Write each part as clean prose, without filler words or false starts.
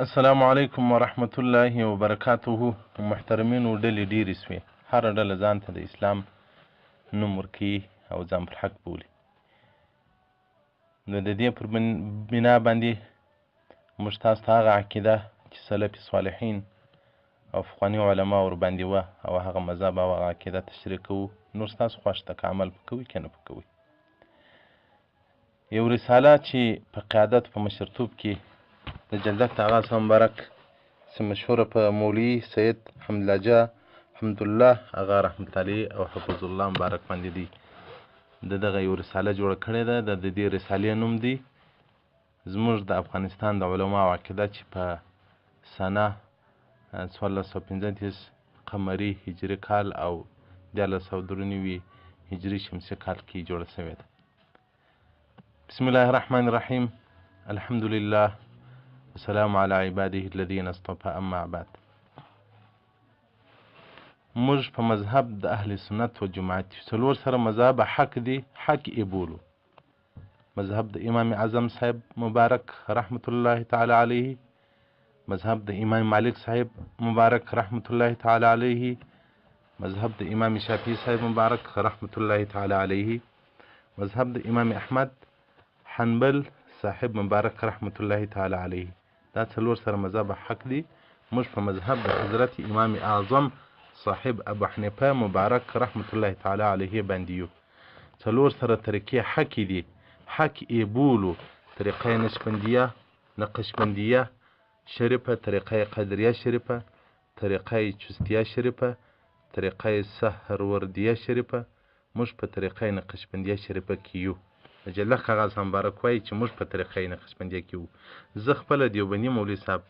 السلام علیکم ورحمت الله وبرکاته. محترمینو ډلې ډېرې سوې، هره ډله ځان ته د اسلام نوم ورکوي او ځان پر حق بولي. نو د دې پر بنا باندې موږ تاسو ته هغه عقیده چې سلف صالحین او فقهاني علما ورباندې وه او هغه مذهب او هغه عقیده تشریح کوو. نور ستاسو خوښ ده که عمل په کوئ که نه په کوئ. یو رساله چې په قیادت په مشرتوب کې د جلدک د آغا صاحب مبارک چې مشهوره په مولوي سید حمدالله حمدالله آغا رحمت علیه او حفظ الله مبارک باندې دی د دغه یو رساله جوړه کړې ده. د دې رسالې نوم دی زموږ د افغانستان د علماو عقیده چې په سنه 1435 قمري هجري کال او 1493 هجري شمسي کال کې جوړه شوې ده. بسم الله الرحمن الرحیم. الحمد لله والسلام على عباده الذين اصطفى. اما بعد. موږ په مذهب د اهل سنت و جماعت څلور سره مذهب حق دی، حق یې بولو. مذهب د امام اعظم صاحب مبارک رحمت الله تعالی علیه، مذهب د امام مالک صاحب مبارک رحمت الله تعالی علیه، مذهب د امام شافعی صاحب مبارک رحمت الله تعالی علیه، مذهب د امام احمد حنبل صاحب مبارک رحمت الله تعالی علیه. دا څلور سره مذهب حق دی. موږ په مذهب د حضرت امام اعظم صاحب ابو حنیفه مبارک رحمت الله تعالی علیه باندې یو. څلور سره طریقې حق دي، حق یې بولو. طریقه نشبندیه، نقشبندیه شریفه، طریقه قدریه شریفه، طریقه چستیه شریفه، طریقه سهروردیه شریفه. موږ په طریقه نقشبندیه شریفه کې یو. جلخ کاغذ هم مبارک وایي چې موږ په طریقه نقشبندیه کې وو. زه خپله دیوبندي مولوي صاحب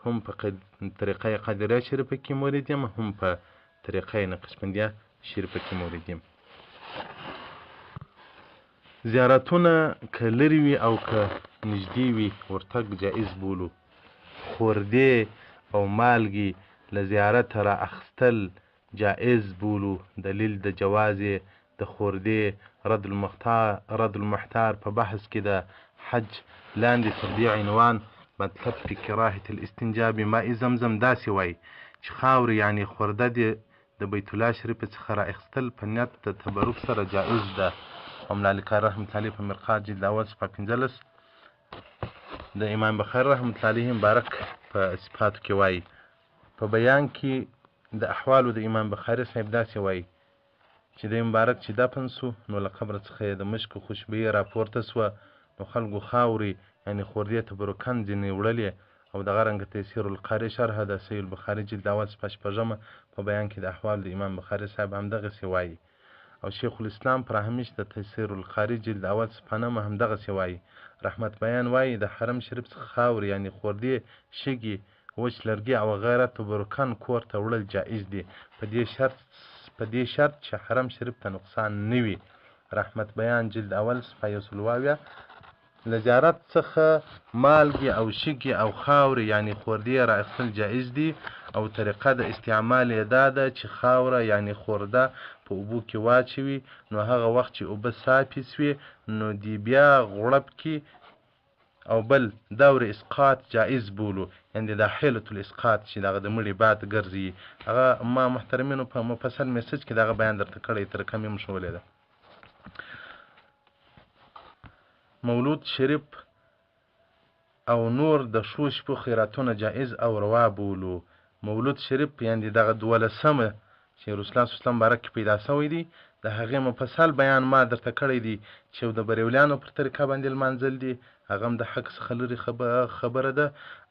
هم په طریقه قدریه شریفه کې مورد یم، هم په طریقه نقشبندیه شریفه کې مورد یم. زیارتونه که لرې وي او که نږدې وي ورتګ جایز بولو. خوردې او مالګې له زیارته را اخیستل جایز بولو. دلیل د جواز د خوردې رد المحتار په بحث کې د حج لاندې تر دې عنوان مطلب فی کراهة الاستنجا بماء زمزم داسې وایي چې خاورې یعنې خورده دې د بیت الله شریف څخه را اخیستل په نیت د تبرک سره جایز ده. ملا کار رحمت الله په مرقات جلد اول صفحه 15 د امام بخاري رحمت الله علیه مبارک په صفاتو کې وایي. په بیان کې د احوالو د امام بخاري صاحب داسې وایي چې د مبارک چې دفن سو نو له قبر څخه د مشکو خوشبویي راپورته سوه، نو خلکو خاورې یعنې خوردې تبرکن ځینې وړلې. او دغه رنګه تیسیر القاري شرحه د صحیح البخاري جلد اول صفحه 6 په بیان کې د احوال د امام بخاري صاحب همدغسې وایي. او شیخ الاسلام پر همیش د تیسیر القاري جلد اول صفحه 9 همدغسې وایي. رحمت بیان وایي د حرم شریف څخه خاورې یعنې خوردې، شګې، وچ لرګي او غیره تبرکن کور ته وړل جایز دي، په دې شرط چې حرم شریف ته نقصان نه وي. رحمت بیان جلد اول صفحه 120. له زیارت څخه مالګې او شګې او خاورې یعنې خوردې را اخیستل جایز دي. او طریقه د استعمال یې دا ده چې خاوره یعنې خورده په اوبو کې واچوي، نو هغه وخت چې اوبه صافې سوې نو دی بیا غوړپ کې او بل دور اسقاط جایز بولو. یعنې دا حیلة الاسقاط چې دغه د مړي باد ګرځي، هغه ما محترمینو په مفصل میسج کې دغه بیان درته کړی، طریقه مې هم ښولې ده. مولود شریف او نور د ښو شپو خیراتونه جایز او روا بولو. مولود شریف یعنې دغه 12مه چې رسول الله صلی الله علیه وسلم بارک کې پیدا شوی دی، د هغې مفصل بیان ما درته کړی دی چې د بریولیانو پر طریقه باندې لمانځل دي، هغه هم د حق څخه لرې خبره ده.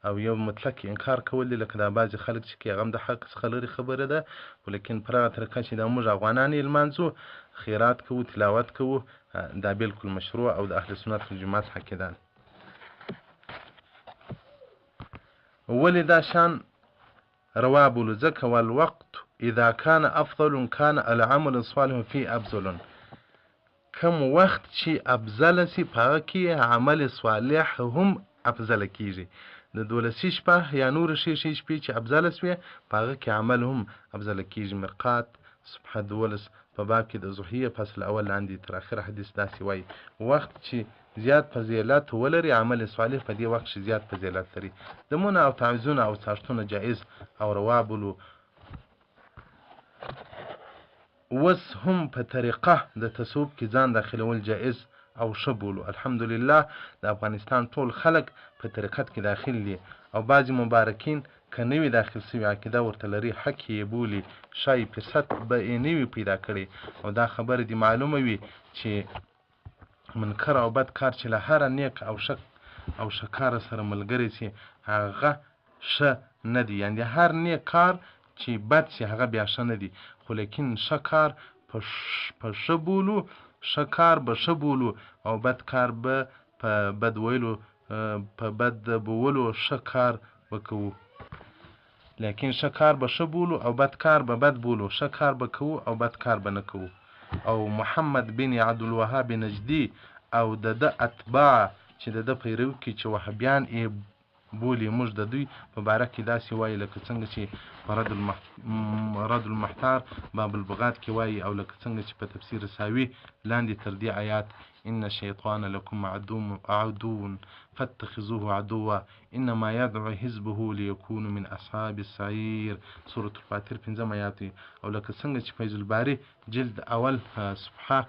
او یو مطلق انکار کول دي لکه دا بعضې خلک چې کوي، هغه هم د حق څخه لرې خبره ده. ولیکن پر هغه طریقه چې دا موږ افغانان یې لمانځو، خیرات کوو، تلاوت کوو، دا بالکل مشروع او د اهل سنت والجماعت عقیده ده. ولې دا شان روا بولو؟ ځکه والوقت اذا كان افضل كان العمل الصالح فيه افضل. کم وخت چې افضل سي په هغه کې عمل صالح هم افضل کیږي. د 12 شپه یا نور ښې شپې چې افضل سوې په هغه کې عمل هم افضل کیږي. مرقات صفحه 12 په باب کې د ضحیه فصل اول لاندې تر اخره حدیث داسې وایي وخت چې زیات فضیلت ولري عمل صالح په دې وخت چې زیات فضیلت لري دمونه او تعویضونه او څاښتونه جایز او روا بولو اوس هم په طریقه د تصوف کې ځان داخلول جایز او ښه بولو الحمدلله د افغانستان ټول خلک په طریقت کې داخل دي او بعضې مبارکین که نه وي داخل سوي عقیده ورته لري حق یې بولي ښایي فرصت به یې نه وي پیدا کړی او دا خبره دې معلومه وي چې منکر او بد کار چې له هره نیک او ښه کاره سره ملګری سي هغه ښه نه دی یعنې هر نیک کار چې بد سي هغه بیا ښه نه دی خو لیکن ښه کار په ښه بولو ښه کار به ښه بولو او بد کار به په بد ویلو په بد بولو ښه کار به کوو لیکن ښه کار به ښه بولو او بد کار به بد بولو ښه کار به کوو او بد کار به نه کوو او محمد بن عبدالوهاب نجدي او د ده اتباع چې د ده پیرو کې چې وهابیان یې بولي موږ د دوی په باره کې داسې وایي لکه څنګه چې په رد المحتار باب البغات کې وایي او لکه څنګه چې په تفسیر ساوي لاندې تر دې آیات ان الشیطان لکم عدو فاتخذوه عدوا انما يدعو حزبه ليكونوا من اصحاب السعير سورة الفاتر 5 آیات او لکه څنګه چې فیض الباري جلد اول صفحه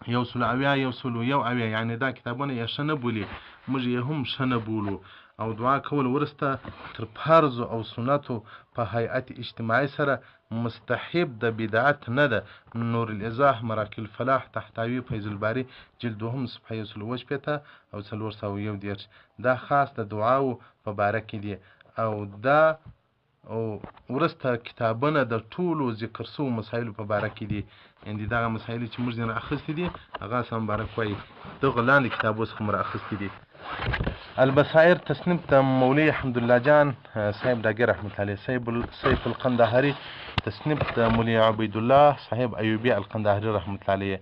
101 یعنی دا کتابونه یې ښه نه بولي موږ یې هم ښه نه بولو او دعا کول وروسته تر فرض او سنتو په هیئت اجتماعي سره مستحب د بدعت نه ده نور الازاح مراکل فلاح تحتاوی فیض الباري جلد 2 صفحه 180 او 411 دا خاص د دعاو په باره کې دي او دا او ورسته کتابونه د ټولو ذکر سوو مسایلو په باره کې دي یعنې دغه مسایل چې موږ ځینې اخیستي دي هغه سم مبارک وایي دغه لاندې کتابو څخه مو رااخیستي دي البصائر تصنیف د مولوي حمدالله جان صاحب ډاګر رحمت الله سیف القندهاري تصنیف د مولوي عبیدالله صاحب ایوبي القندهاري رحمت الله علیه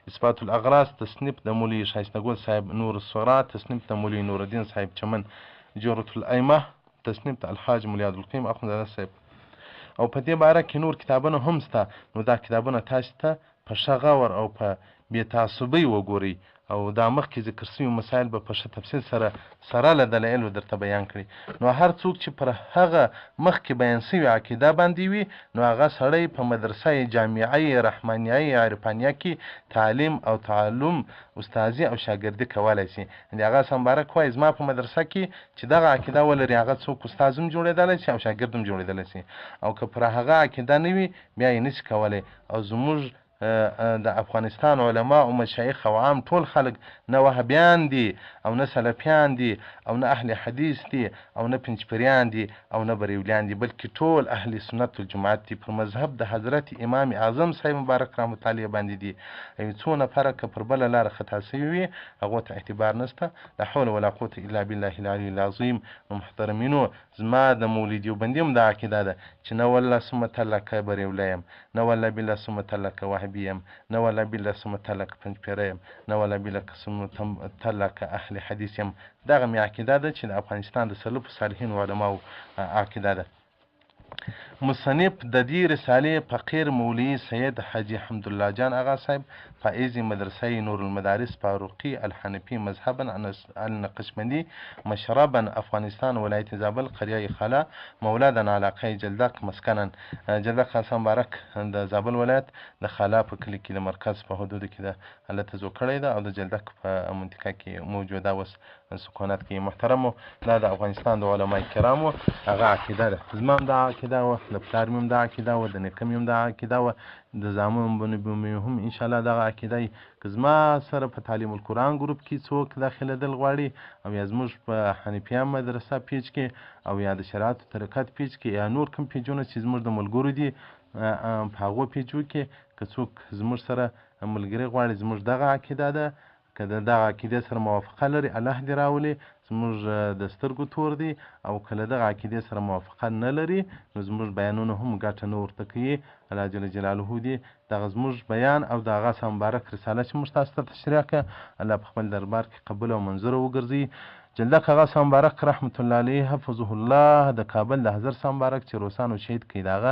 اثبات الاغراض تصنیف د مولوي شایسته ګل صاحب نور الصغرا تصنیف د مولوي نور الدین صاحب چمن جرة الائمه تصنیف د الحاج مولوي عبدالقیم اخندزاده صاحب او په دې باره کې نور کتابونه هم شته نو دا کتابونه تاسو ته په ښه غور او په بې تعصبۍ وګورئ او دا مخکې ذکر سوي مسایل به په ښه تفصیل سره له دلایلو درته بیان کړي نو هر څوک چې پر هغه مخکې بیان سوي عقیده باندې وي نو هغه سړی په مدرسه جامعه رحمانیه عرفانیه کې تعلیم او تعلم استازي او شاګردي کولی شي د هغه مبارک وایي زما په مدرسه کې چې دغه عقیده ولري هغه څوک استاز هم جوړېدلی شي او شاګرد هم جوړېدلی شي او که پر هغه عقیده نه وي بیا یې نشي کولی او زموږ د افغانستان علما او مشایخ او عام ټول خلک نه وهابیان دي او نه سلفیان دي او نه اهل حدیث دي او نه پنجپریان دي او نه بریولیان دي بلکې ټول اهل سنت والجماعت دي پر مذهب د حضرت امام اعظم صاحب مبارک رحمت الله باندې دي څو نفره که پر بله لاره خطا سوي وي هغو ته اعتبار نشته لا حول ولا قوة الا بالله العلي العظیم محترمینو زما د مولوي دیوبندي هم دا عقیده ده چې نه والله ثم تله که بریولی یم نه والله بالله ثم تله که وهابي یم نه والله بالله ثم تله که پنجپیره یم نه والله بالله ثم تله که اهل حدیث یم دغه مې عقیده ده چې د افغانستان د سلفو صالحینو علماو عقیده ده مصنف د دې رسالې فقیر مولوي سید حاجي حمدالله جان آغا صاحب فائز مدرسه نور المدارس فاروقي الحنفي مذهبا النقشبندي مشربا افغانستان ولایت زابل قریه خلا مولدن علاقه جلدک مسکنا جلدک خاصه مبارک د زابل ولایت د خلا په کلی کې د مرکز په حدود کې ده هلته زو کړی ده او د جلدک په منطقه کې موجوده وس سکونت کې محترمو دا د افغانستان د علماء کرامو هغه عقیده ده زما هم دا عقیده وه د پلار مې هم دا عقیده وه د نیکه مې هم دا عقیده وه د زامن مې هم انشاءالله دغه عقیده وي که زما سره په تعلیم القرآن ګروپ کې څوک داخلېدل غواړي او یا زموږ په حنفیه مدرسه پیج کې او یا د شریعت طریقت پیج کې یا نور کوم پیجونه چې زموږ د ملګرو دي په هغو پیجو کې که څوک زموږ سره ملګري غواړي زموږ دغه عقیده ده که د دغه عقیدې سره موافقه لري الله دې راولي زموږ د سترګو تور دی او که له دغه عقیدې سره موافقه نه لري نو زموږ بیانونه هم ګټه نه ورته کوي الله جل جلاله دې دغه زموږ بیان او د هغه مبارک رساله چې موږ تاسو ته تشریح کړه الله په خپل دربار کې قبول او منظوره وګرځي جلده کاغا صاحب مبارک رحمت الله علیه حفظه الله د کابل د حضرت صاحب مبارک چې روسانو شهید کړي د هغه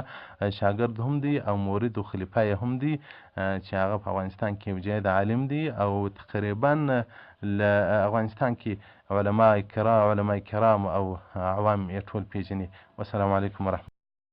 شاګرد هم دی او مورد و خلیفه یې هم دی چې هغه په افغانستان کې یو جید عالم دی او تقریبا له افغانستان کې علما کرام او عوام یې ټول پیژني. والسلام علیکم ورحمة